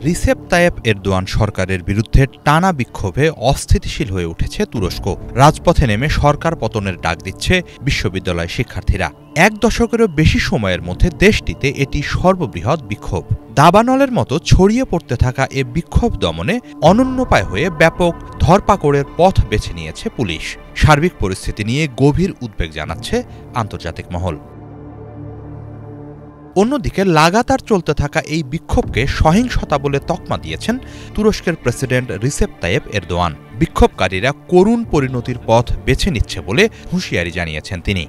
Recep Tayyip Erdogan সরকারের বিরুদ্ধে টানা বিক্ষোভে অস্থিতিশীল হয়ে উঠেছে তুরস্ক। রাজপথে নেমে সরকার পতনের ডাক দিচ্ছে বিশ্ববিদ্যালয় শিক্ষার্থীরা। এক দশকেরও বেশি সময়ের মধ্যে দেশটিতে এটি সর্ববৃহৎ বিক্ষোভ। দাবানলের মতো ছড়িয়ে পড়তে থাকা এ বিক্ষোভ দমনে অনন্যোপায় হয়ে ব্যাপক ধরপাকড়ের পথ বেছে নিয়েছে পুলিশ। সার্বিক পরিস্থিতি নিয়ে গভীর উদ্বেগ জানাচ্ছে আন্তর্জাতিক মহল। অন্যদিকে লাগাতার চলতে থাকা এই বিক্ষোভকে সহিংসতা বলে তকমা দিয়েছেন তুরস্কের প্রেসিডেন্ট রিসেপ তাইয়েপ এরদোয়ান। বিক্ষোভকারীরা করুণ পরিণতির পথ বেছে নিচ্ছে বলে হুঁশিয়ারি জানিয়েছেন তিনি।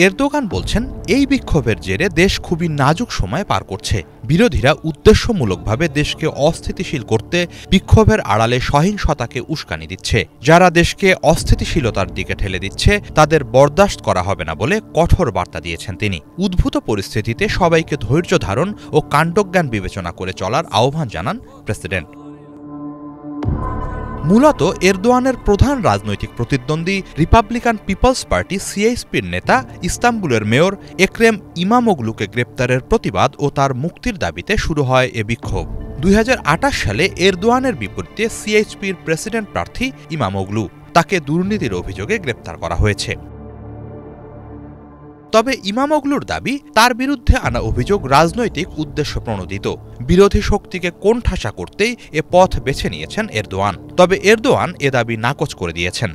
এরদোগান বলছেন, এই বিক্ষোভের জেরে দেশ খুবই নাজুক সময় পার করছে। বিরোধীরা উদ্দেশ্যমূলকভাবে দেশকে অস্থিতিশীল করতে বিক্ষোভের আড়ালে সহিংসতাকে উস্কানি দিচ্ছে। যারা দেশকে অস্থিতিশীলতার দিকে ঠেলে দিচ্ছে তাদের বরদাস্ত করা হবে না বলে কঠোর বার্তা দিয়েছেন তিনি। উদ্ভূত পরিস্থিতিতে সবাইকে ধৈর্য ধারণ ও কাণ্ডজ্ঞান বিবেচনা করে চলার আহ্বান জানান প্রেসিডেন্ট। মূলত এরদোয়ানের প্রধান রাজনৈতিক প্রতিদ্বন্দ্বী রিপাবলিকান পিপলস পার্টি সিএইচপির নেতা ইস্তাম্বুলের মেয়র এক্রেম ইমামোগলুকে গ্রেপ্তারের প্রতিবাদ ও তার মুক্তির দাবিতে শুরু হয় এ বিক্ষোভ। ২০২৮ সালে এরদোয়ানের বিপরীতে সিএইচপির প্রেসিডেন্ট প্রার্থী ইমামোগলু তাকে দুর্নীতির অভিযোগে গ্রেপ্তার করা হয়েছে। তবে ইমামোগলুর দাবি, তার বিরুদ্ধে আনা অভিযোগ রাজনৈতিক উদ্দেশ্য প্রণোদিত। বিরোধী শক্তিকে কোণঠাসা করতেই এ পথ বেছে নিয়েছেন এরদোয়ান। তবে এরদোয়ান এ দাবি নাকচ করে দিয়েছেন।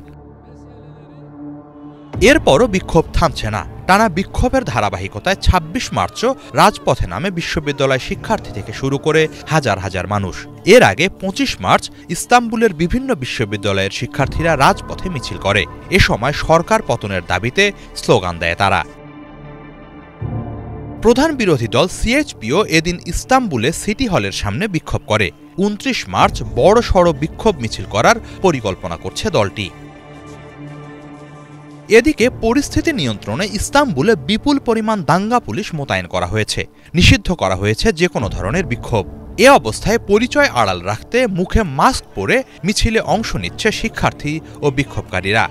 এরপরও বিক্ষোভ থামছে না। টানা বিক্ষোভের ধারাবাহিকতায় ২৬ মার্চও রাজপথে নামে বিশ্ববিদ্যালয় শিক্ষার্থী থেকে শুরু করে হাজার হাজার মানুষ। এর আগে ২৫ মার্চ ইস্তাম্বুলের বিভিন্ন বিশ্ববিদ্যালয়ের শিক্ষার্থীরা রাজপথে মিছিল করে। এ সময় সরকার পতনের দাবিতে স্লোগান দেয় তারা। প্রধান বিরোধী দল সিএইচপিও এদিন ইস্তাম্বুলে সিটি হলের সামনে বিক্ষোভ করে। ২৯ মার্চ বড়সড় বিক্ষোভ মিছিল করার পরিকল্পনা করছে দলটি। এদিকে পরিস্থিতি নিয়ন্ত্রণে ইস্তাম্বুলে বিপুল পরিমাণ দাঙ্গা পুলিশ মোতায়েন করা হয়েছে। নিষিদ্ধ করা হয়েছে যে কোনো ধরনের বিক্ষোভ। এ অবস্থায় পরিচয় আড়াল রাখতে মুখে মাস্ক পরে মিছিলে অংশ নিচ্ছে শিক্ষার্থী ও বিক্ষোভকারীরা।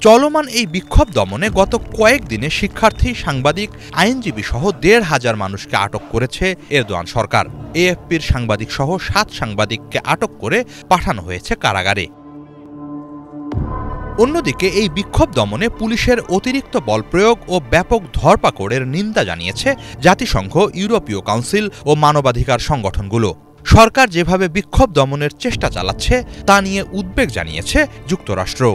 চলমান এই বিক্ষোভ দমনে গত কয়েকদিনে শিক্ষার্থী, সাংবাদিক, আইনজীবী সহ ১৫০০ মানুষকে আটক করেছে এরদোয়ান সরকার। এএফপির সাংবাদিক সহ ৭ সাংবাদিককে আটক করে পাঠানো হয়েছে কারাগারে। অন্যদিকে এই বিক্ষোভ দমনে পুলিশের অতিরিক্ত বল প্রয়োগ ও ব্যাপক ধরপাকড়ের নিন্দা জানিয়েছে জাতিসংঘ, ইউরোপীয় কাউন্সিল ও মানবাধিকার সংগঠনগুলো। সরকার যেভাবে বিক্ষোভ দমনের চেষ্টা চালাচ্ছে তা নিয়ে উদ্বেগ জানিয়েছে যুক্তরাষ্ট্র।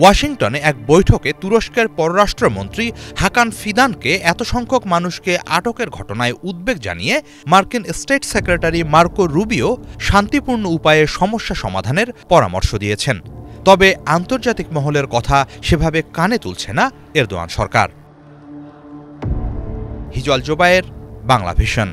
ওয়াশিংটনে এক বৈঠকে তুরস্কের পররাষ্ট্রমন্ত্রী হাকান ফিদানকে এত সংখ্যক মানুষকে আটকের ঘটনায় উদ্বেগ জানিয়ে মার্কিন স্টেট সেক্রেটারি মার্কো রুবিও শান্তিপূর্ণ উপায়ে সমস্যা সমাধানের পরামর্শ দিয়েছেন। তবে আন্তর্জাতিক মহলের কথা সেভাবে কানে তুলছে না এরদোয়ান সরকার। হিজল জোবায়ের, বাংলা ভিশন।